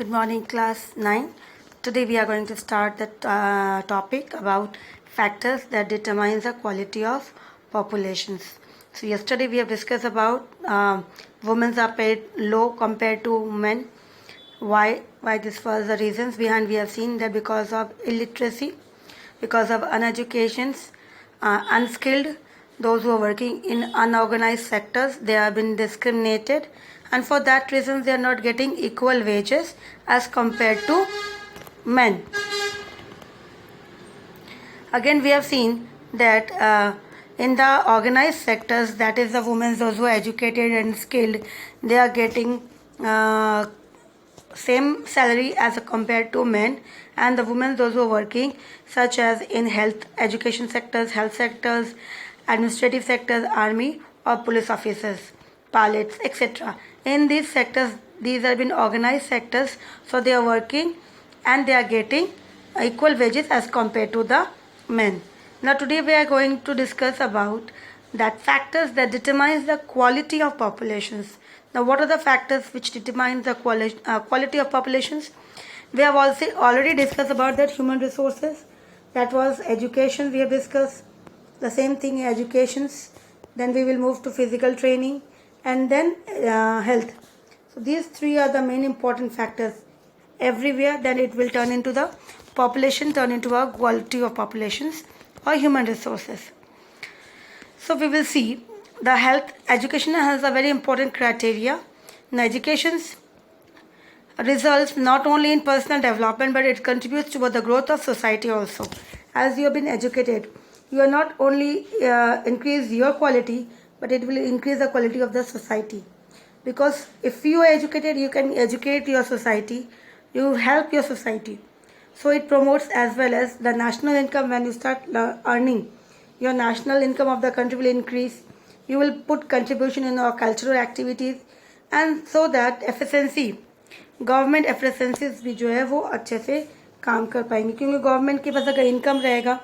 Good morning, class 9. Today we are going to start the topic about factors that determine the quality of populations. So yesterday we have discussed about women are paid low compared to men. Why this was the reasons behind. We have seen that because of illiteracy, because of uneducations, unskilled, those who are working in unorganized sectors, they have been discriminated, and for that reason they are not getting equal wages as compared to men. Again, we have seen that in the organized sectors, that is the women, those who are educated and skilled, they are getting same salary as compared to men, and the women, those who are working such as in health education sectors, health sectors, administrative sectors, army or police officers, pilots, etc. In these sectors, these have been organized sectors, so they are working and they are getting equal wages as compared to the men. Now today we are going to discuss about that factors that determines the quality of populations. Now what are the factors which determine the quality of populations? We have also already discussed about that human resources. That was education, we have discussed the same thing in educations. Then we will move to physical training and then health. So these three are the main important factors everywhere. Then it will turn into the population, turn into a quality of populations or human resources. So we will see the health education has a very important criteria. Now education's results not only in personal development, but it contributes toward the growth of society also. As you have been educated, you are not only increase your quality, but it will increase the quality of the society. Because if you are educated, you can educate your society, you help your society. So it promotes as well as the national income. When you start earning, your national income of the country will increase. You will put contribution in our cultural activities, and so that efficiency, government efficiencies भी जो है वो अच्छे से काम कर पाएंगे, क्योंकि गवर्नमेंट के पास अगर इनकम रहेगा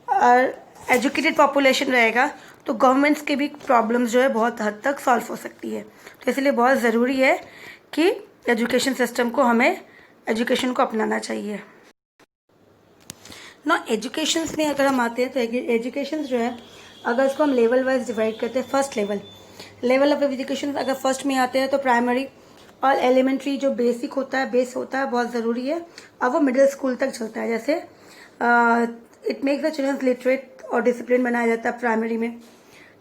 और एजुकेटेड पॉपुलेशन रहेगा तो गवर्नमेंट्स के भी प्रॉब्लम्स जो है बहुत हद तक सॉल्व हो सकती है. तो इसलिए बहुत ज़रूरी है कि एजुकेशन सिस्टम को, हमें एजुकेशन को अपनाना चाहिए. ना एजुकेशंस में अगर हम आते हैं तो एजुकेशन जो है, अगर इसको हम लेवल वाइज डिवाइड करते हैं, फर्स्ट लेवल ऑफ एजुकेशन अगर फर्स्ट में आते हैं तो प्राइमरी और एलिमेंट्री जो बेसिक होता है, बेस होता है, बहुत ज़रूरी है. अब वो मिडिल स्कूल तक चलता है. जैसे it makes the childrens literate और डिसिप्लिन बनाया जाता है प्राइमरी में.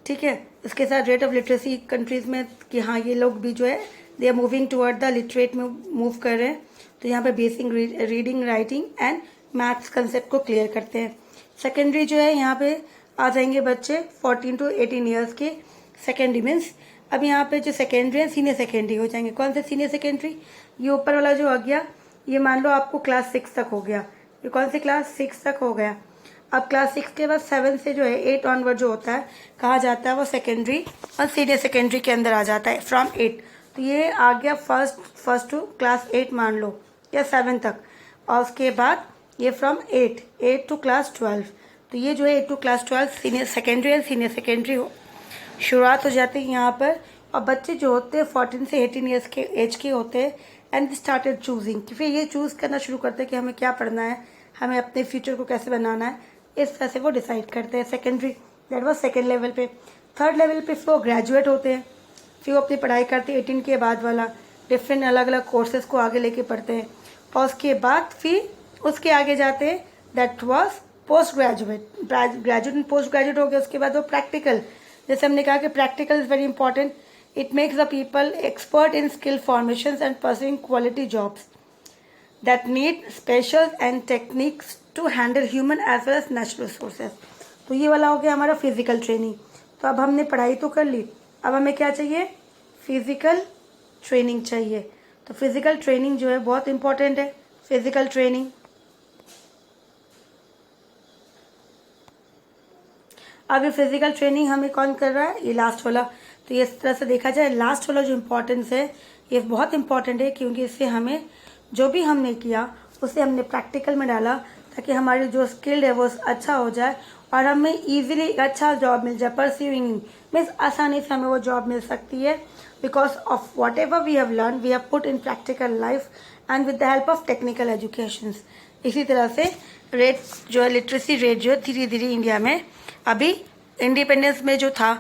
ठीक है. इसके साथ रेट ऑफ लिटरेसी कंट्रीज़ में कि हाँ ये लोग भी जो है they are moving toward the literate में मूव कर रहे हैं. तो यहाँ पे basic reading, writing and maths concept को क्लियर करते हैं. सेकेंडरी जो है, यहाँ पे आ जाएंगे बच्चे 14 to 18 ईयर्स के. सेकेंडरी मीन्स अब यहाँ पे जो सेकेंडरी है, सीनियर सेकेंडरी हो जाएंगे. कौन से सीनियर सेकेंडरी? ये ऊपर वाला जो आ गया, ये मान लो आपको क्लास 6 तक हो गया. ये कौन सी क्लास? 6 तक हो गया. अब क्लास 6 के बाद 7 से जो है 8 ऑनवर्ड जो होता है, कहा जाता है वो सेकेंडरी और सीनियर सेकेंडरी के अंदर आ जाता है फ्रॉम 8. तो ये आ गया फर्स्ट टू क्लास 8 मान लो, या 7 तक. और उसके बाद ये फ्रॉम 8 टू क्लास 12. तो ये जो है 8 to class 12 senior secondary and senior secondary शुरुआत हो जाती है यहाँ पर. और बच्चे जो होते हैं 14 से 18 ईयर्स के एज के होते हैं, एंड स्टार्टेड चूजिंग, कि फिर ये चूज़ करना शुरू करते हैं कि हमें क्या पढ़ना है, हमें अपने फ्यूचर को कैसे बनाना है. इस तरह से वो डिसाइड करते हैं. Secondary, that was second level पे. थर्ड लेवल पे फिर वो ग्रेजुएट होते हैं. फिर वो अपनी पढ़ाई करते हैं 18 के बाद वाला, डिफरेंट अलग अलग कोर्सेज को आगे लेके पढ़ते हैं. और उसके बाद फिर उसके आगे जाते हैं, that was post graduate. Graduate and post graduate हो गया. उसके बाद वो प्रैक्टिकल, जैसे हमने कहा कि practical is very important. It makes the people expert in skill formation and pursuing quality jobs that need special and techniques to handle human as well as natural resources. तो ये वाला हो गया हमारा फिजिकल ट्रेनिंग. तो अब हमने पढ़ाई तो कर ली, अब हमें क्या चाहिए? फिजिकल ट्रेनिंग चाहिए. तो फिजिकल ट्रेनिंग जो है बहुत इंपॉर्टेंट है. फिजिकल ट्रेनिंग, अब ये फिजिकल ट्रेनिंग हमें कौन कर रहा है? ये लास्ट वाला. तो ये इस तरह से देखा जाए, लास्ट वाला जो इम्पोर्टेंस है ये बहुत इंपॉर्टेंट है, क्योंकि इससे हमें जो भी हमने किया उसे हमने प्रैक्टिकल में डाला, ताकि हमारी जो स्किल्ड है वो अच्छा हो जाए और हमें इजीली अच्छा जॉब मिल जाए. परस्यूइंग मीन्स आसानी से हमें वो जॉब मिल सकती है, because of whatever we have learn we have put in practical life and with the help of technical education. इसी तरह से रेट जो है, लिटरेसी रेट जो है धीरे धीरे इंडिया में अभी इंडिपेंडेंस में जो था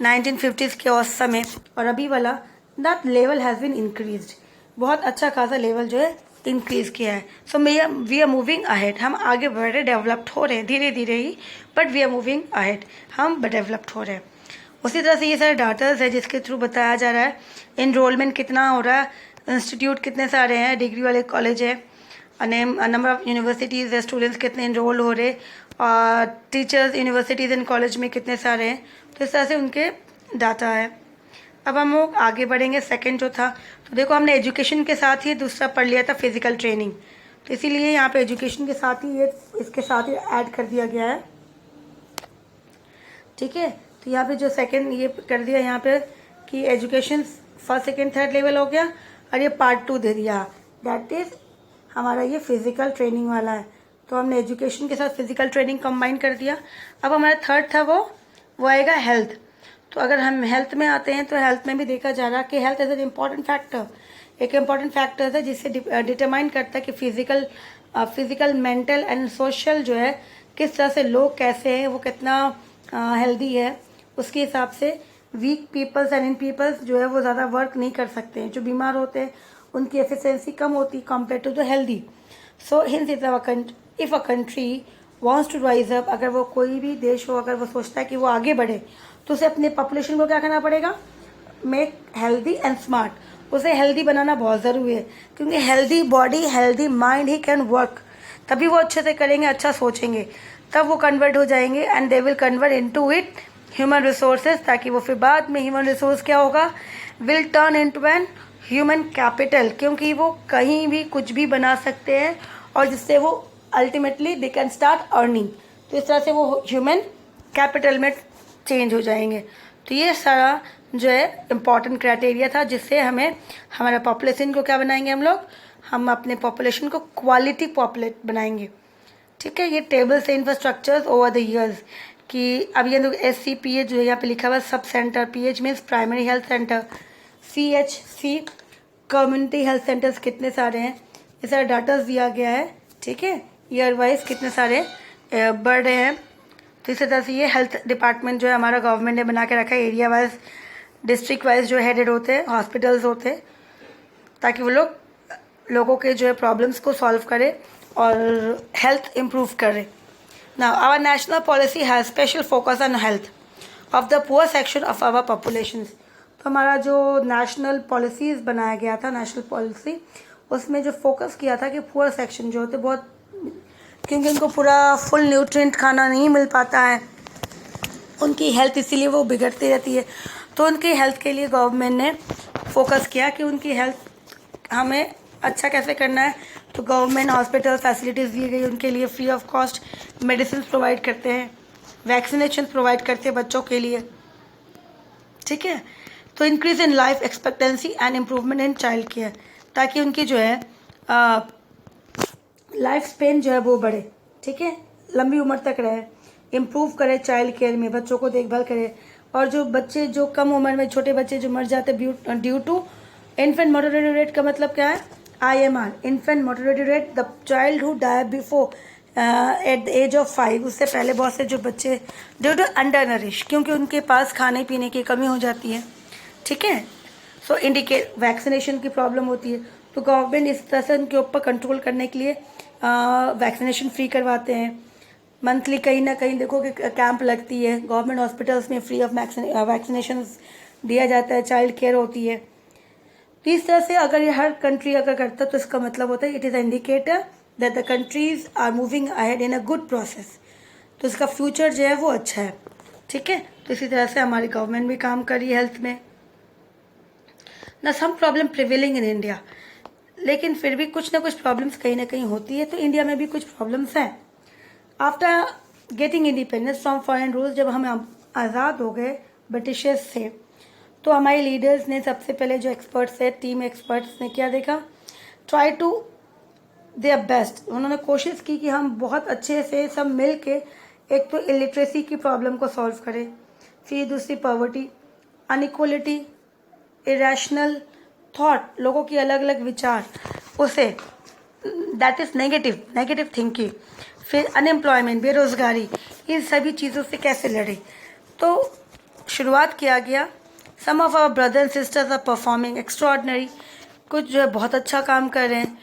1950s के उस समय और अभी वाला, that level has been increased. बहुत अच्छा खासा लेवल जो है इंक्रीज किया है। So we are moving ahead, हम आगे बढ़ रहे, डेवलप्ड हो रहे हैं धीरे धीरे ही, but we are moving ahead, हम डेवलप्ड हो रहे हैं। उसी तरह से ये सारे डाटाज है जिसके थ्रू बताया जा रहा है इनरोलमेंट कितना हो रहा है, इंस्टीट्यूट कितने सारे हैं, डिग्री वाले कॉलेज है, नंबर ऑफ यूनिवर्सिटीज़ है, स्टूडेंट्स कितने इनरोल हो रहे, और टीचर्स यूनिवर्सिटीज़ एंड कॉलेज में कितने सारे हैं। तो इस तरह से उनके डाटा है। अब हम लोग आगे बढ़ेंगे। सेकंड जो था, तो देखो हमने एजुकेशन के साथ ही दूसरा पढ़ लिया था फिजिकल ट्रेनिंग, तो इसीलिए यहाँ पे एजुकेशन के साथ ही ये इसके साथ ही ऐड कर दिया गया है। ठीक है, तो यहाँ पे जो सेकंड ये कर दिया यहाँ पे कि education first second third level हो गया, और ये पार्ट 2 दे दिया, दैट इज हमारा ये फिजिकल ट्रेनिंग वाला है। तो हमने एजुकेशन के साथ फिजिकल ट्रेनिंग कंबाइन कर दिया। अब हमारा थर्ड था वो आएगा हेल्थ। तो अगर हम हेल्थ में आते हैं तो हेल्थ में भी देखा जा रहा है कि health is an important factor, एक इम्पॉर्टेंट फैक्टर है जिससे डिटरमाइन करता है कि फिजिकल मेंटल एंड सोशल जो है किस तरह से लोग कैसे हैं, वो कितना हेल्दी है। उसके हिसाब से weak peoples and in peoples जो है वो ज़्यादा वर्क नहीं कर सकते हैं, जो बीमार होते हैं उनकी एफिशिएंसी कम होती है compare to the healthy. So hence if a country wants to rise up, अगर वो कोई भी देश हो, अगर वो सोचता है कि वो आगे बढ़े, तो उसे अपने पॉपुलेशन को क्या करना पड़ेगा, मेक हेल्दी एंड स्मार्ट। उसे हेल्दी बनाना बहुत ज़रूरी है, क्योंकि healthy body healthy mind he can work, तभी वो अच्छे से करेंगे, अच्छा सोचेंगे, तब वो कन्वर्ट हो जाएंगे and they will convert into it human resources, ताकि वो फिर बाद में ह्यूमन रिसोर्स क्या होगा, will turn into an human capital, क्योंकि वो कहीं भी कुछ भी बना सकते हैं और जिससे वो ultimately they can start earning. तो इस तरह से वो ह्यूमन कैपिटल में चेंज हो जाएंगे। तो ये सारा जो है इम्पॉर्टेंट क्राइटेरिया था जिससे हमें हमारा पॉपुलेशन को क्या बनाएंगे हम अपने पॉपुलेशन को क्वालिटी पॉपुलेट बनाएंगे। ठीक है, ये टेबल से इंफ्रास्ट्रक्चर्स ओवर द ईयर्स कि अब ये लोग SCPH जो है यहाँ पे लिखा हुआ है sub centre, PH means primary health centre, CHC community health centres कितने सारे हैं, ये सारा डाटा दिया गया है। ठीक है, ईयर वाइज कितने सारे बढ़ रहे हैं। तो इसी तरह से ये हेल्थ डिपार्टमेंट जो है हमारा गवर्नमेंट ने बना के रखा है, एरिया वाइज डिस्ट्रिक्ट वाइज जो हेडेड होते हैं, हॉस्पिटल्स होते हैं, ताकि वो लोगों के जो है प्रॉब्लम्स को सॉल्व करे और हेल्थ इम्प्रूव करे। Now our national policy has special focus on health of the poor section of our populations. तो हमारा जो नेशनल पॉलिसीज़ बनाया गया था, नेशनल पॉलिसी, उसमें जो फोकस किया था कि पुअर सेक्शन जो होते बहुत, क्योंकि उनको पूरा फुल न्यूट्रिएंट खाना नहीं मिल पाता है, उनकी हेल्थ इसीलिए वो बिगड़ती रहती है। तो उनकी हेल्थ के लिए गवर्नमेंट ने फोकस किया कि उनकी हेल्थ हमें अच्छा कैसे करना है। तो गवर्नमेंट हॉस्पिटल फैसिलिटीज़ दी गई उनके लिए, free of cost medicine provide करते हैं, वैक्सीनेशन प्रोवाइड करते हैं बच्चों के लिए। ठीक है, तो increase in life expectancy and improvement in child care, ताकि उनकी जो है लाइफ स्पेन जो है वो बढ़े। ठीक है, लंबी उम्र तक रहे, इम्प्रूव करे चाइल्ड केयर में, बच्चों को देखभाल करे। और जो बच्चे जो कम उम्र में, छोटे बच्चे जो मर जाते due to infant mortality rate, का मतलब क्या है, IMR, infant mortality rate, the child who die before at the age of 5, उससे पहले बहुत से जो बच्चे ड्यू टू अंडर नरिश, क्योंकि उनके पास खाने पीने की कमी हो जाती है। ठीक है, सो इंडिकेट वैक्सीनेशन की प्रॉब्लम होती है। तो गवर्नमेंट इस तरह से उनके ऊपर कंट्रोल करने के लिए वैक्सीनेशन फ्री करवाते हैं। मंथली कहीं ना कहीं देखो कि कैंप लगती है, गवर्नमेंट हॉस्पिटल्स में फ्री ऑफ वैक्सीनेशन दिया जाता है, चाइल्ड केयर होती है। तो इस तरह से अगर ये हर कंट्री अगर करता है तो इसका मतलब होता है it is indicator that the countries are moving ahead in a good process. तो इसका फ्यूचर जो है वो अच्छा है। ठीक है, तो इसी तरह से हमारी गवर्नमेंट भी काम कर रही है हेल्थ में। ना some problem prevailing in India, लेकिन फिर भी कुछ ना कुछ प्रॉब्लम्स कहीं ना कहीं होती है। तो इंडिया में भी कुछ प्रॉब्लम्स हैं। After getting independence from foreign rules, जब हम आज़ाद हो गए ब्रिटिशर्स से, तो हमारे लीडर्स ने सबसे पहले जो एक्सपर्ट्स है, टीम एक्सपर्ट्स ने क्या देखा, ट्राई टू देयर बेस्ट। उन्होंने कोशिश की कि हम बहुत अच्छे से सब मिल के एक तो इलिटरेसी की प्रॉब्लम को सॉल्व करें, फिर दूसरी पॉवर्टी, अनइक्वलिटी, इरेशनल थॉट, लोगों की अलग अलग विचार, उसे, दैट इज़ नेगेटिव थिंकिंग। फिर अनएम्प्लॉयमेंट, बेरोज़गारी, इन सभी चीज़ों से कैसे लड़े। तो शुरुआत किया गया, some of our brother and sisters are performing extraordinary, कुछ जो है बहुत अच्छा काम कर रहे हैं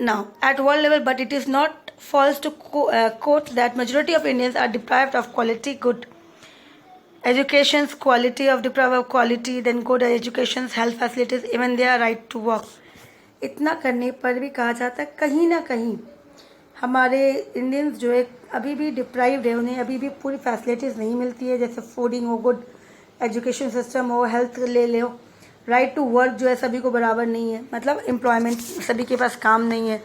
now at world level, but it is not false to quote that majority of Indians are deprived of quality good educations, quality of deprived of quality, then good educations, health facilities, even their right to work। इतना करने पर भी कहा जाता है कहीं ना कहीं हमारे इंडियंस जो है अभी भी डिप्राइव्ड है, उन्हें अभी भी पूरी फैसिलिटीज़ नहीं मिलती है, जैसे फूडिंग हो, गुड एजुकेशन सिस्टम हो, हेल्थ ले लो, राइट टू वर्क जो है सभी को बराबर नहीं है, मतलब एम्प्लॉयमेंट सभी के पास काम नहीं है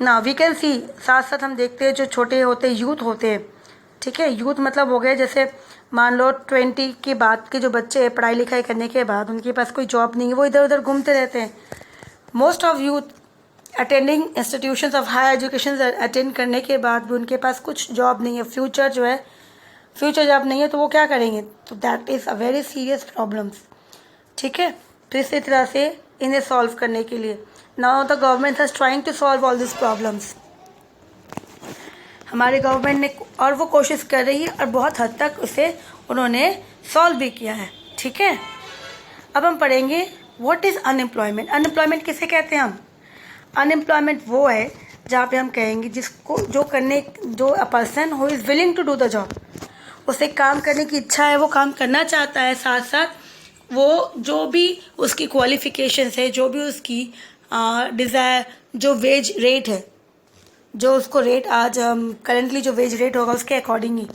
ना। वी कैन सी, साथ साथ हम देखते हैं जो छोटे होते यूथ होते हैं, ठीक है, यूथ मतलब हो गए जैसे मान लो 20 के बाद के जो बच्चे हैं, पढ़ाई लिखाई करने के बाद उनके पास कोई जॉब नहीं है, वो इधर उधर घूमते रहते हैं। Most of youth attending institutions of higher education attend करने के बाद भी उनके पास कुछ जॉब नहीं है, फ्यूचर जॉब नहीं है, तो वो क्या करेंगे, तो that is a very serious problems, ठीक है। तो इसी तरह से इन्हें सॉल्व करने के लिए now the government is trying to solve all this problems. हमारे गवर्नमेंट ने और वो कोशिश कर रही है और बहुत हद तक उसे उन्होंने सॉल्व भी किया है, ठीक है। अब हम पढ़ेंगे व्हाट इज़ अनएम्प्लॉयमेंट। अनएम्प्लॉयमेंट किसे कहते हैं हम? अनएम्प्लॉयमेंट वो है जहाँ पे हम कहेंगे जिसको जो a person who is willing to do the job, उसे काम करने की इच्छा है, वो काम करना चाहता है, साथ साथ वो जो भी उसकी क्वालिफिकेशंस है, जो भी उसकी डिज़ायर, जो वेज रेट है, जो उसको रेट आज करेंटली जो वेज रेट होगा उसके अकॉर्डिंग ही,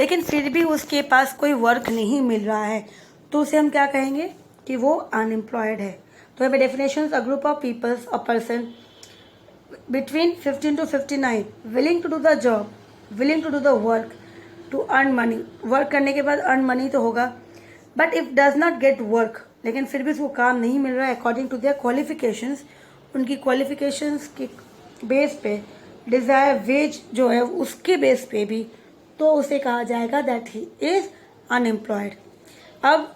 लेकिन फिर भी उसके पास कोई वर्क नहीं मिल रहा है, तो उसे हम क्या कहेंगे कि वो अनएम्प्लॉयड है। तो यहाँ पे definition, a group of peoples, a person between 15 to 59 willing to do the job, willing to do the work to earn money. Work करने के बाद अर्न मनी तो होगा, but if does not get work, लेकिन फिर भी उसको काम नहीं मिल रहा है अकॉर्डिंग टू देयर क्वालिफिकेशंस, उनकी क्वालिफिकेशंस के बेस पे, डिज़ायर वेज जो है उसके बेस पे भी, तो उसे कहा जाएगा दैट ही इज अनएम्प्लॉयड। अब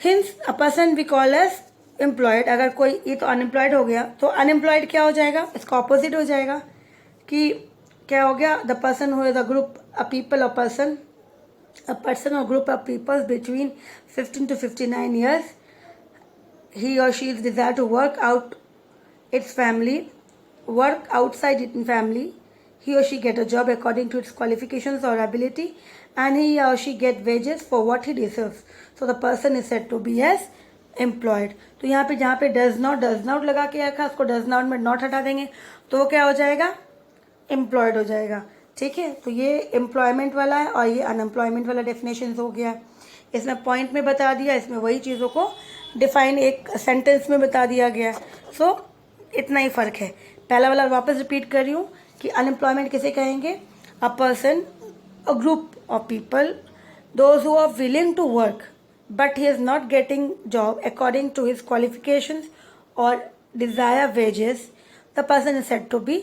hence a person we call as employed, अगर कोई ये तो अनएम्प्लॉयड हो गया, तो अनएम्प्लॉयड क्या हो जाएगा, इसका ऑपोजिट हो जाएगा कि क्या हो गया, the person who is a group, a people, a person or group of people between 15 to 59 years, he or she is desire to work outside its family, he or she get a job according to its qualifications or ability, and he or she get wages for what he deserves, so the person is said to be as employed। तो यहाँ पे जहाँ पे does not लगा के रखा, उसको does not में not हटा देंगे, तो वो क्या हो जाएगा, एम्प्लॉयड हो जाएगा, ठीक है। तो ये एम्प्लॉयमेंट वाला है और ये अनएम्प्लॉयमेंट वाला डेफिनेशन हो गया। इसमें पॉइंट में बता दिया, इसमें वही चीज़ों को डिफाइन एक सेंटेंस में बता दिया गया। सो इतना ही फ़र्क है। पहला वाला वापस रिपीट कर रही हूँ कि अनएम्प्लॉयमेंट किसे कहेंगे, a person, a group of people, those who are willing to work but he is not getting job according to his qualifications और desire wages, the person is said to be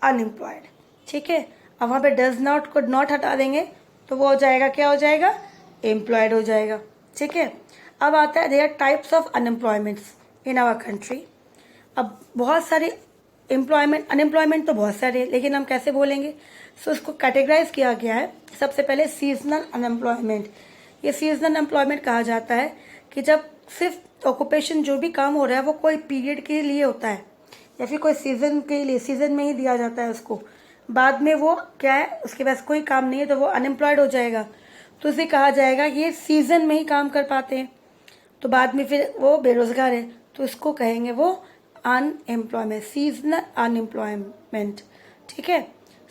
unemployed, ठीक है। अब वहाँ पे does not को not हटा देंगे तो वो हो जाएगा, क्या हो जाएगा, एम्प्लॉयड हो जाएगा, ठीक है। अब आता है there types of unemployments in our country. अब बहुत सारे अनएम्प्लॉयमेंट तो बहुत सारे, लेकिन हम कैसे बोलेंगे, सो इसको कैटेगराइज किया गया है। सबसे पहले सीजनल अनएम्प्लॉयमेंट। ये सीजनल एम्प्लॉयमेंट कहा जाता है कि जब सिर्फ ऑक्यूपेशन जो भी काम हो रहा है वो कोई पीरियड के लिए होता है या फिर कोई सीजन के लिए, सीजन में ही दिया जाता है उसको, बाद में वो क्या है, उसके पास कोई काम नहीं है तो वो अनएम्प्लॉयड हो जाएगा। तो इसे कहा जाएगा कि ये सीजन में ही काम कर पाते हैं, तो बाद में फिर वो बेरोजगार है, तो इसको कहेंगे वो अनएम्प्लॉयमेंट, सीजनल अनएम्प्लॉयमेंट, ठीक है।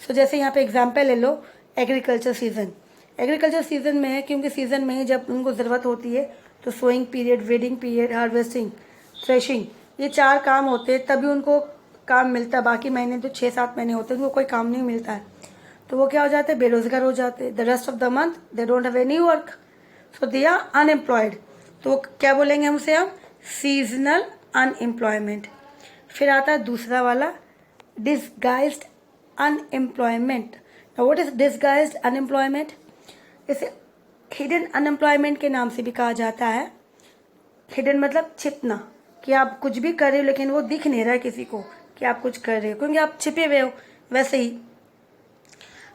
सो जैसे यहाँ पे एग्जाम्पल ले लो, एग्रीकल्चर सीजन। एग्रीकल्चर सीजन में है क्योंकि सीजन में ही जब उनको ज़रूरत होती है, तो sowing period, weeding period, harvesting, threshing, ये 4 काम होते हैं, तभी उनको काम मिलता है। बाकी महीने तो 6-7 महीने होते हैं, उनको कोई काम नहीं मिलता है, तो वो क्या हो जाते हैं, बेरोजगार हो जाते हैं। The rest of the month they don't have any work, so they are unemployed. तो क्या बोलेंगे हमसे हम, सीजनल अनएम्प्लॉयमेंट। फिर आता है दूसरा वाला, disguised unemployment. What is disguised unemployment? इसे हिडन अनएम्प्लॉयमेंट के नाम से भी कहा जाता है। हिडन मतलब छिपना, कि आप कुछ भी कर रहे हो लेकिन वो दिख नहीं रहा है किसी को कि आप कुछ कर रहे हो, क्योंकि आप छिपे हुए हो वैसे ही।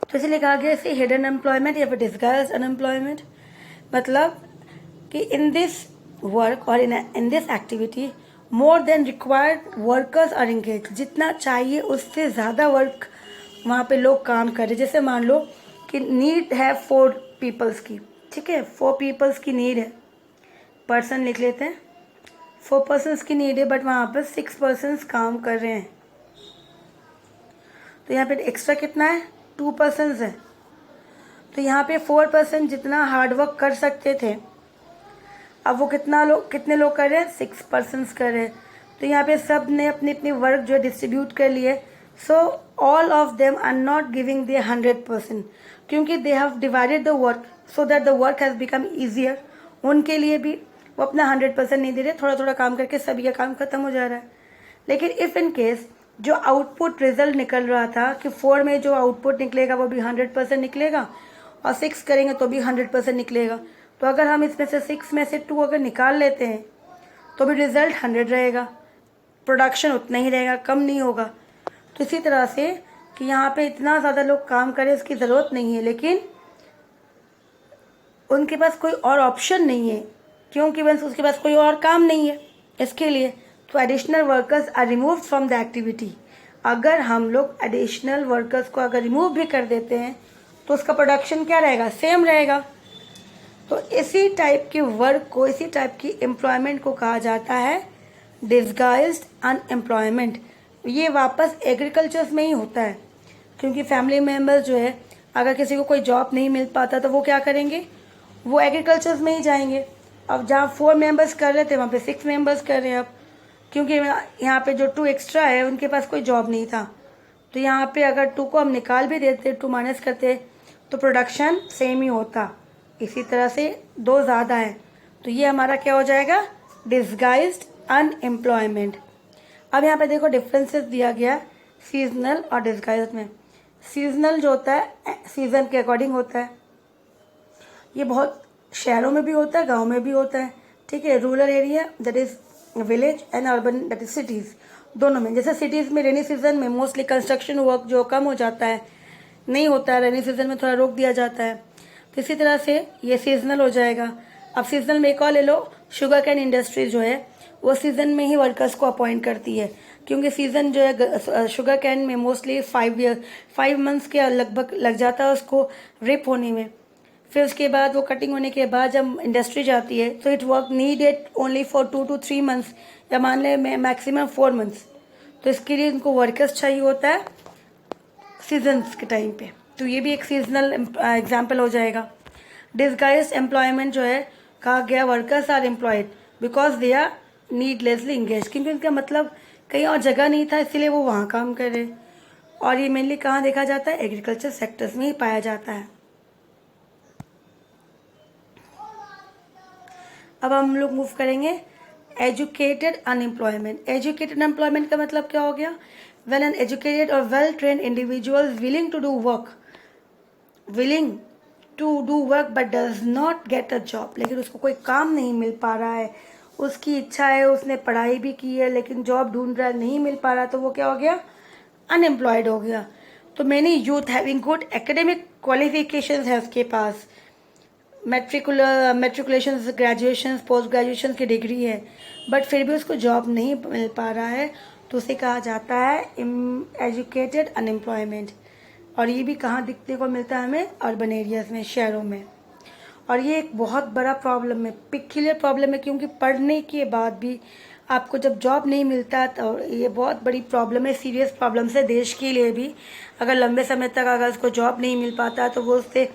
तो इसलिए कहा गया इसे हिडन एम्प्लॉयमेंट या फिर डिस्गाइज्ड अनएम्प्लॉयमेंट। मतलब कि इन दिस वर्क और in this activity more than required workers are engage, जितना चाहिए उससे ज़्यादा वर्क वहाँ पे लोग काम कर रहे। जैसे मान लो कि नीड है 4 पीपल्स की, ठीक है, 4 पीपल्स की नीड है, पर्सन लिख लेते हैं, 4 पर्सनस की नीड है, बट वहाँ पर 6 पर्सनस काम कर रहे हैं। तो यहाँ पे एक्स्ट्रा कितना है, 2 पर्सनस है। तो यहाँ पे 4 पर्सन जितना हार्डवर्क कर सकते थे, अब वो कितने लोग कर रहे हैं, 6 पर्सनस कर रहे हैं। तो यहाँ पे सब ने अपनी अपनी वर्क जो है डिस्ट्रीब्यूट कर लिए। So all of them are not giving the 100%, क्योंकि they have divided the work so that the work has become easier. उनके लिए भी वो अपना 100% नहीं दे रहे, थोड़ा थोड़ा काम करके सभी का काम खत्म हो जा रहा है। लेकिन इफ़ इन केस जो आउटपुट रिजल्ट निकल रहा था कि 4 में जो आउटपुट निकलेगा वो भी 100% निकलेगा और 6 करेंगे तो भी 100% निकलेगा। तो अगर हम इसमें से 6 में से 2 अगर निकाल लेते हैं तो भी रिजल्ट 100 रहेगा, प्रोडक्शन उतना ही रहेगा, कम नहीं होगा। तो इसी तरह से कि यहाँ पे इतना ज़्यादा लोग काम करें इसकी ज़रूरत नहीं है, लेकिन उनके पास कोई और ऑप्शन नहीं है, क्योंकि बस उसके पास कोई और काम नहीं है इसके लिए। तो additional workers are remove from the activity. अगर हम लोग एडिशनल वर्कर्स को अगर रिमूव भी कर देते हैं तो उसका प्रोडक्शन क्या रहेगा, सेम रहेगा। तो इसी टाइप के वर्क को, इसी टाइप की एम्प्लॉयमेंट को कहा जाता है डिस्गाइज्ड अनएम्प्लॉयमेंट। ये वापस एग्रीकल्चर में ही होता है, क्योंकि फैमिली मेम्बर्स जो है अगर किसी को कोई जॉब नहीं मिल पाता तो वो क्या करेंगे, वो एग्रीकल्चर में ही जाएंगे। अब जहाँ 4 मेंबर्स कर रहे थे वहाँ पे 6 मेंबर्स कर रहे हैं अब, क्योंकि यहाँ पे जो 2 एक्स्ट्रा है उनके पास कोई जॉब नहीं था। तो यहाँ पे अगर 2 को हम निकाल भी देते, 2 माइनस करते, तो प्रोडक्शन सेम ही होता। इसी तरह से 2 ज़्यादा है तो ये हमारा क्या हो जाएगा, डिस्गाइज्ड अनएम्प्लॉयमेंट। अब यहाँ पे देखो डिफरेंसेस दिया गया सीजनल और डिस्गाइज्ड में। सीजनल जो होता है सीजन के अकॉर्डिंग होता है, ये बहुत शहरों में भी होता है, गांव में भी होता है, ठीक है। Rural area that is village and urban that is cities, दोनों में। जैसे सिटीज़ में रेनी सीजन में मोस्टली कंस्ट्रक्शन वर्क जो कम हो जाता है, नहीं होता है, रेनी सीजन में थोड़ा रोक दिया जाता है। तो इसी तरह से ये सीजनल हो जाएगा। अब सीजनल में एक और ले लो, शुगर कैन इंडस्ट्री जो है वो सीजन में ही वर्कर्स को अपॉइंट करती है, क्योंकि सीजन जो है शुगर कैन में मोस्टली 5 मंथ्स के लगभग लग जाता है उसको रिप होने में। फिर उसके बाद वो कटिंग होने के बाद जब इंडस्ट्री जाती है तो it work needed only for 2 to 3 months, या मान ले मैक्सिमम 4 मंथ्स। तो इसके लिए उनको वर्कर्स चाहिए होता है सीजन्स के टाइम पे। तो ये भी एक सीजनल एग्जाम्पल हो जाएगा। डिस्गाइज्ड एम्प्लॉयमेंट जो है कहा गया workers are employed because they are needlessly engage, क्योंकि उनका मतलब कहीं और जगह नहीं था इसलिए वो वहाँ काम कर रहे। और ये मेनली कहाँ देखा जाता है, एग्रीकल्चर सेक्टर्स में ही पाया जाता है। अब हम लोग मूव करेंगे एजुकेटेड अनएम्प्लॉयमेंट। एजुकेटेड अनएम्प्लॉयमेंट का मतलब क्या हो गया, वेल एन एजुकेटेड और well trained individual willing to do work but does not get a job. लेकिन उसको कोई काम नहीं मिल पा रहा है, उसकी इच्छा है, उसने पढ़ाई भी की है लेकिन जॉब ढूंढ रहा है, नहीं मिल पा रहा, तो वो क्या हो गया, अनएम्प्लॉयड हो गया। तो many youth having good academic qualifications है उसके पास, मेट्रिकुलेशन, ग्रेजुएशन, पोस्ट ग्रेजुएशन की डिग्री है, बट फिर भी उसको जॉब नहीं मिल पा रहा है, तो उसे कहा जाता है एजुकेटेड अनएम्प्लॉयमेंट। और ये भी कहाँ दिखने को मिलता है हमें, अर्बन एरियाज में, शहरों में। और ये एक बहुत बड़ा प्रॉब्लम है, पिक्यूलियर प्रॉब्लम है, क्योंकि पढ़ने के बाद भी आपको जब जॉब नहीं मिलता तो ये बहुत बड़ी प्रॉब्लम है, सीरियस प्रॉब्लम है देश के लिए भी। अगर लंबे समय तक अगर उसको जॉब नहीं मिल पाता तो वो उससे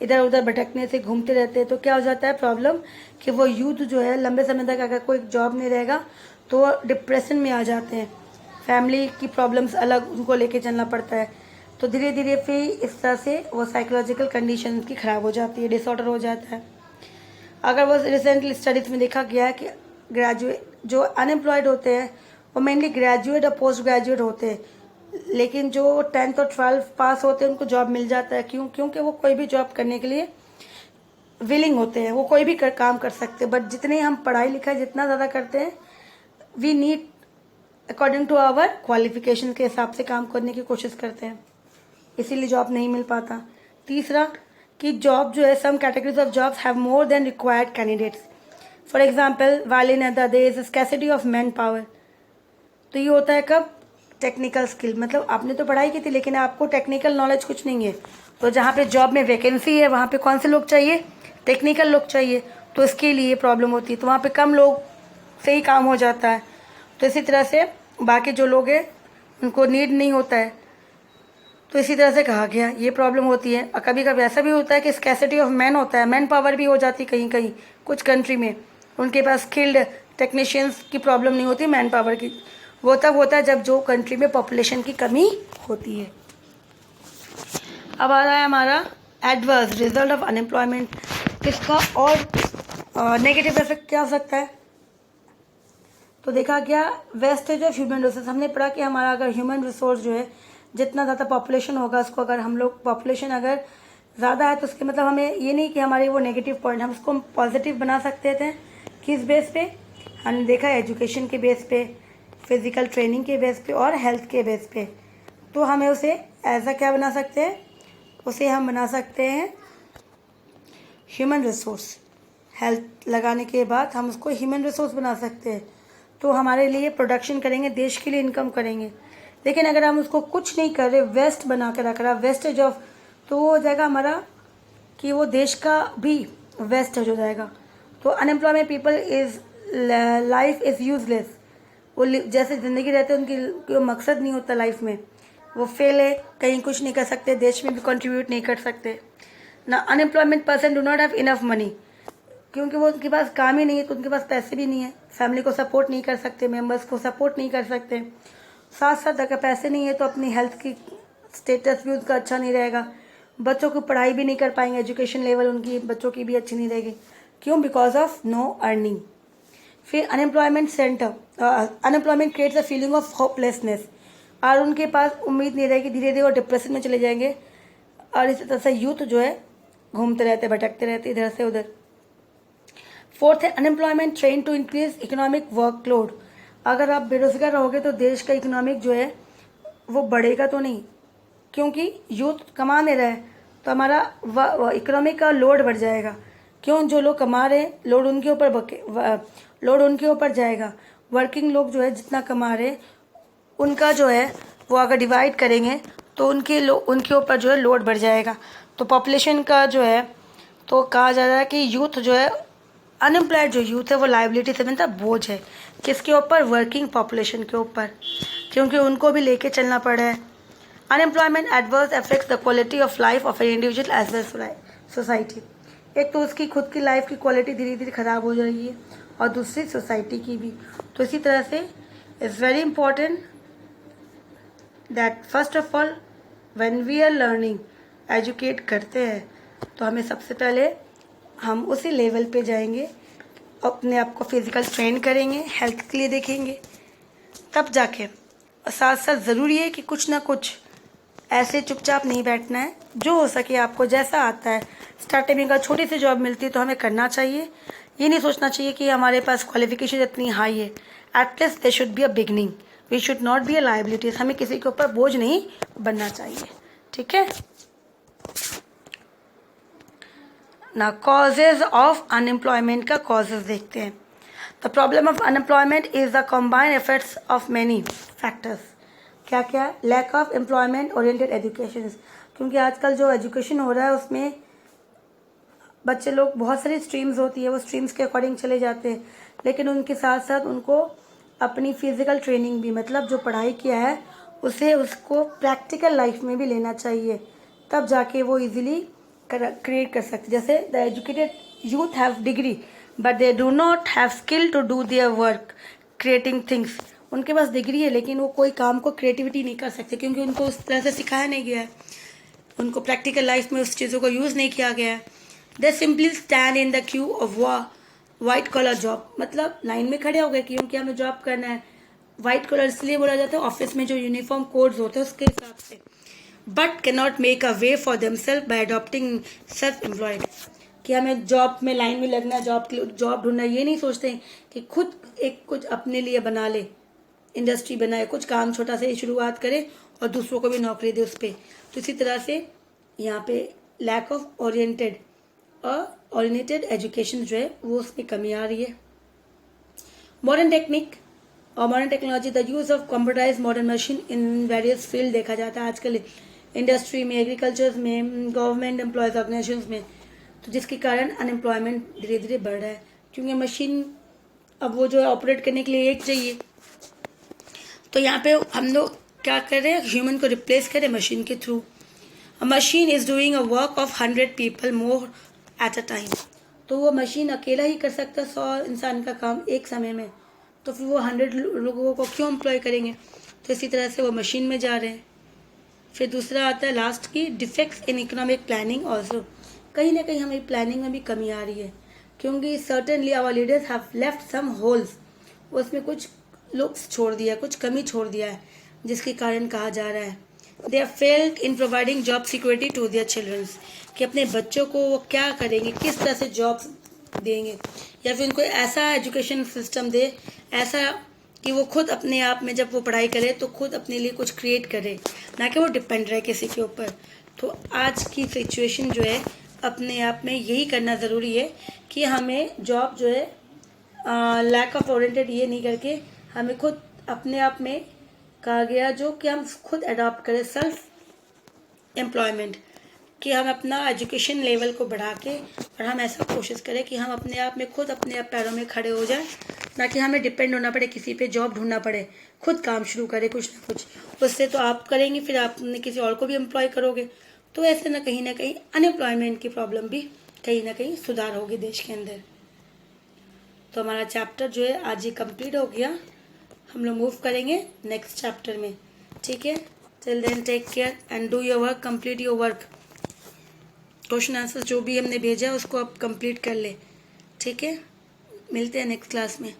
इधर उधर भटकने से घूमते रहते हैं, तो क्या हो जाता है प्रॉब्लम कि वो यूथ जो है लंबे समय तक अगर कोई जॉब नहीं रहेगा तो वो डिप्रेशन में आ जाते हैं, फैमिली की प्रॉब्लम्स अलग उनको लेके चलना पड़ता है। तो धीरे धीरे फिर इस तरह से वो साइकोलॉजिकल कंडीशन की ख़राब हो जाती है, डिसऑर्डर हो जाता है। अगर वो रिसेंटली स्टडीज़ में देखा गया है कि ग्रेजुएट जो अनएम्प्लॉयड होते हैं वो मेनली ग्रेजुएट और पोस्ट ग्रेजुएट होते हैं, लेकिन जो 10th और 12th पास होते हैं उनको जॉब मिल जाता है। क्यों? क्योंकि वो कोई भी जॉब करने के लिए विलिंग होते हैं, वो कोई भी काम कर सकते हैं। बट जितने हम पढ़ाई लिखाई जितना ज़्यादा करते हैं we need according to our qualification के हिसाब से काम करने की कोशिश करते हैं, इसीलिए जॉब नहीं मिल पाता। तीसरा कि जॉब जो है, some categories of jobs have more than required candidates. For example while in other there is scarcity of man power. तो ये होता है कब? टेक्निकल स्किल, मतलब आपने तो पढ़ाई की थी लेकिन आपको टेक्निकल नॉलेज कुछ नहीं है। तो जहाँ पे जॉब में वैकेंसी है वहाँ पे कौन से लोग चाहिए? टेक्निकल लोग चाहिए। तो इसके लिए प्रॉब्लम होती है, तो वहाँ पे कम लोग से ही काम हो जाता है। तो इसी तरह से बाकी जो लोग हैं उनको नीड नहीं होता है, तो इसी तरह से कहा गया ये प्रॉब्लम होती है। और कभी कभी ऐसा भी होता है कि स्कैसिटी ऑफ मैन होता है, मैन पावर भी हो जाती है कहीं कहीं कुछ कंट्री में, उनके पास स्किल्ड टेक्नीशियंस की प्रॉब्लम नहीं होती, मैन पावर की। वो तब होता है जब जो कंट्री में पॉपुलेशन की कमी होती है। अब आ रहा है हमारा एडवर्स रिजल्ट ऑफ अनएम्प्लॉयमेंट। इसका और नेगेटिव इफेक्ट क्या हो सकता है? तो देखा गया वेस्टेज ऑफ ह्यूमन रिसोर्स। हमने पढ़ा कि हमारा अगर ह्यूमन रिसोर्स जो है, जितना ज़्यादा पॉपुलेशन होगा उसको, अगर हम लोग पॉपुलेशन अगर ज़्यादा है तो उसके मतलब हमें ये नहीं कि हमारे वो नेगेटिव पॉइंट, हम उसको पॉजिटिव बना सकते थे। किस बेस पे? हमने देखा एजुकेशन के बेस पे, फिजिकल ट्रेनिंग के बेस पे और हेल्थ के बेस पे। तो हमें उसे ऐसा क्या बना सकते हैं? उसे हम बना सकते हैं ह्यूमन रिसोर्स। हेल्थ लगाने के बाद हम उसको ह्यूमन रिसोर्स बना सकते हैं, तो हमारे लिए प्रोडक्शन करेंगे, देश के लिए इनकम करेंगे। लेकिन अगर हम उसको कुछ नहीं कर रहे, वेस्ट बना के रख रहा, वेस्टेज ऑफ, तो वो हो जाएगा हमारा कि वो देश का भी वेस्टेज हो जाएगा। तो unemployment people is life is useless. वो जैसे ज़िंदगी रहते हैं उनकी कोई मकसद नहीं होता लाइफ में, वो फेल है, कहीं कुछ नहीं कर सकते, देश में भी कंट्रीब्यूट नहीं कर सकते ना। Unemployment person do not have enough money, क्योंकि वो उनके पास काम ही नहीं है, तो उनके पास पैसे भी नहीं है, फैमिली को सपोर्ट नहीं कर सकते, मेंबर्स को सपोर्ट नहीं कर सकते। साथ साथ अगर पैसे नहीं है तो अपनी हेल्थ की स्टेटस भी उनका अच्छा नहीं रहेगा, बच्चों की पढ़ाई भी नहीं कर पाएंगे, एजुकेशन लेवल उनकी बच्चों की भी अच्छी नहीं रहेगी। क्यों? Because of no earning. फिर unemployment creates a feeling of hopelessness, और उनके पास उम्मीद नहीं रहेगी, धीरे धीरे वो डिप्रेशन में चले जाएंगे। और इसी तरह से यूथ जो है घूमते रहते, भटकते रहते इधर से उधर। फोर्थ है unemployment train to increase economic workload. अगर आप बेरोजगार रहोगे तो देश का इकोनॉमिक जो है वो बढ़ेगा तो नहीं, क्योंकि यूथ कमा नहीं रहा है, तो हमारा इकोनॉमिक का लोड बढ़ जाएगा। क्यों? जो लोग कमा रहे हैं लोड उनके ऊपर जाएगा। वर्किंग लोग जो है जितना कमा रहे हैं उनका जो है वो अगर डिवाइड करेंगे तो उनके ऊपर जो है लोड बढ़ जाएगा। तो पॉपुलेशन का जो है, तो कहा जा रहा है कि यूथ जो है, अनएम्प्लॉयड जो यूथ है वो लाइबिलिटी से मतलब बोझ है। किसके ऊपर? वर्किंग पॉपुलेशन के ऊपर, क्योंकि उनको भी लेके चलना पड़ा है। Unemployment adverse affects the quality of life of an individual as well society. एक तो उसकी खुद की लाइफ की क्वालिटी धीरे धीरे खराब हो जाएगी और दूसरी सोसाइटी की भी। तो इसी तरह से it's very important that first of all when we are learning, educate करते हैं तो हमें सबसे पहले हम उसी लेवल पे जाएंगे, अपने आप को फिजिकल ट्रेन करेंगे, हेल्थ के लिए देखेंगे, तब जाके। साथ साथ ज़रूरी है कि कुछ ना कुछ ऐसे चुपचाप नहीं बैठना है, जो हो सके आपको जैसा आता है। स्टार्टिंग में अगर छोटी सी जॉब मिलती है तो हमें करना चाहिए, ये नहीं सोचना चाहिए कि हमारे पास क्वालिफिकेशन इतनी हाई है। At least they should be a beginning, we should not be a liabilities. हमें किसी के ऊपर बोझ नहीं बनना चाहिए, ठीक है ना। कॉजेज ऑफ अनएम्प्लॉयमेंट का कॉजेज देखते हैं। The problem of unemployment is the combined effects of many factors. क्या क्या? Lack of employment oriented education, क्योंकि आजकल जो एजुकेशन हो रहा है उसमें बच्चे लोग, बहुत सारी स्ट्रीम्स होती है, वो स्ट्रीम्स के अकॉर्डिंग चले जाते हैं, लेकिन उनके साथ साथ उनको अपनी फिजिकल ट्रेनिंग भी, मतलब जो पढ़ाई किया है उसको प्रैक्टिकल लाइफ में भी लेना चाहिए, तब जाके वो इजीली क्रिएट कर सकते। जैसे the educated youth have degree but they do not have skill to do their work creating things. उनके पास डिग्री है लेकिन वो कोई काम को क्रिएटिविटी नहीं कर सकते, क्योंकि उनको उस तरह से सिखाया नहीं गया है, उनको प्रैक्टिकल लाइफ में उस चीज़ों को यूज़ नहीं किया गया है। They simply stand in the queue of white collar job, मतलब लाइन में खड़े हो गए क्योंकि हमें जॉब करना है। वाइट कॉलर इसलिए बोला जाता है ऑफिस में जो यूनिफॉर्म कोड्स होते हैं उसके हिसाब से, but can not make a way for themselves by adopting self employed. कि हमें जॉब में लाइन में लगना, जॉब ढूंढना, ये नहीं सोचते हैं कि खुद एक कुछ अपने लिए बना ले, इंडस्ट्री बनाए, कुछ काम छोटा सा शुरुआत करे और दूसरों को भी नौकरी दे उस पर। तो इसी तरह से यहाँ पे लैक ऑफ ओरिएंटेड एजुकेशन जो है वो उसमें कमी आ रही है। मॉडर्न टेक्निक और modern technology, the use of computerize modern machine in various field देखा जाता है आजकल इंडस्ट्री में, एग्रीकल्चर में, गवर्नमेंट एम्प्लॉयज ऑर्गेनाइजेशन में, तो जिसके कारण अनएम्प्लॉयमेंट धीरे धीरे बढ़ रहा है, क्योंकि मशीन अब वो जो है ऑपरेट करने के लिए एक चाहिए। तो यहाँ पे हम लोग क्या कर रहे हैं, ह्यूमन को रिप्लेस करें मशीन के through. A machine is doing a work of 100 people more at a time. तो वो मशीन अकेला ही कर सकता है 100 इंसान का काम एक समय में, तो फिर वो 100 लोगों को क्यों एम्प्लॉय करेंगे। तो इसी तरह से वो मशीन में जा रहे हैं। फिर दूसरा आता है लास्ट की defects in economic planning also. कहीं ना कहीं हमें प्लानिंग में भी कमी आ रही है, क्योंकि certainly our leaders have left some holes, उसमें कुछ लोग छोड़ दिया, कुछ कमी छोड़ दिया है, जिसके कारण कहा जा रहा है they are failed in providing job security to their childrens, कि अपने बच्चों को वो क्या करेंगे, किस तरह से जॉब देंगे, या फिर उनको ऐसा एजुकेशन सिस्टम दे, ऐसा कि वो खुद अपने आप में जब वो पढ़ाई करे तो खुद अपने लिए कुछ क्रिएट करे, ना कि वो डिपेंड रहे किसी के ऊपर। तो आज की सिचुएशन जो है अपने आप में यही करना ज़रूरी है कि हमें जॉब जो है लैक ऑफ ओरिएंटेड ये नहीं करके हमें खुद अपने आप में कहा गया जो कि हम खुद अडॉप्ट करें सेल्फ एम्प्लॉयमेंट, कि हम अपना एजुकेशन लेवल को बढ़ा के और हम ऐसा कोशिश करें कि हम अपने आप में खुद अपने आप पैरों में खड़े हो जाएं, ना कि हमें डिपेंड होना पड़े, किसी पे जॉब ढूंढना पड़े, खुद काम शुरू करें कुछ ना कुछ। उससे तो आप करेंगे फिर आपने किसी और को भी एम्प्लॉय करोगे, तो ऐसे ना कहीं अनएम्प्लॉयमेंट की प्रॉब्लम भी कहीं ना कहीं सुधार होगी देश के अंदर। तो हमारा चैप्टर जो है आज ये कंप्लीट हो गया, हम लोग मूव करेंगे नेक्स्ट चैप्टर में। ठीक है, till then take care and do your work, complete your work. Question answer जो भी हमने भेजा है उसको आप कंप्लीट कर ले। ठीक है, मिलते हैं नेक्स्ट क्लास में।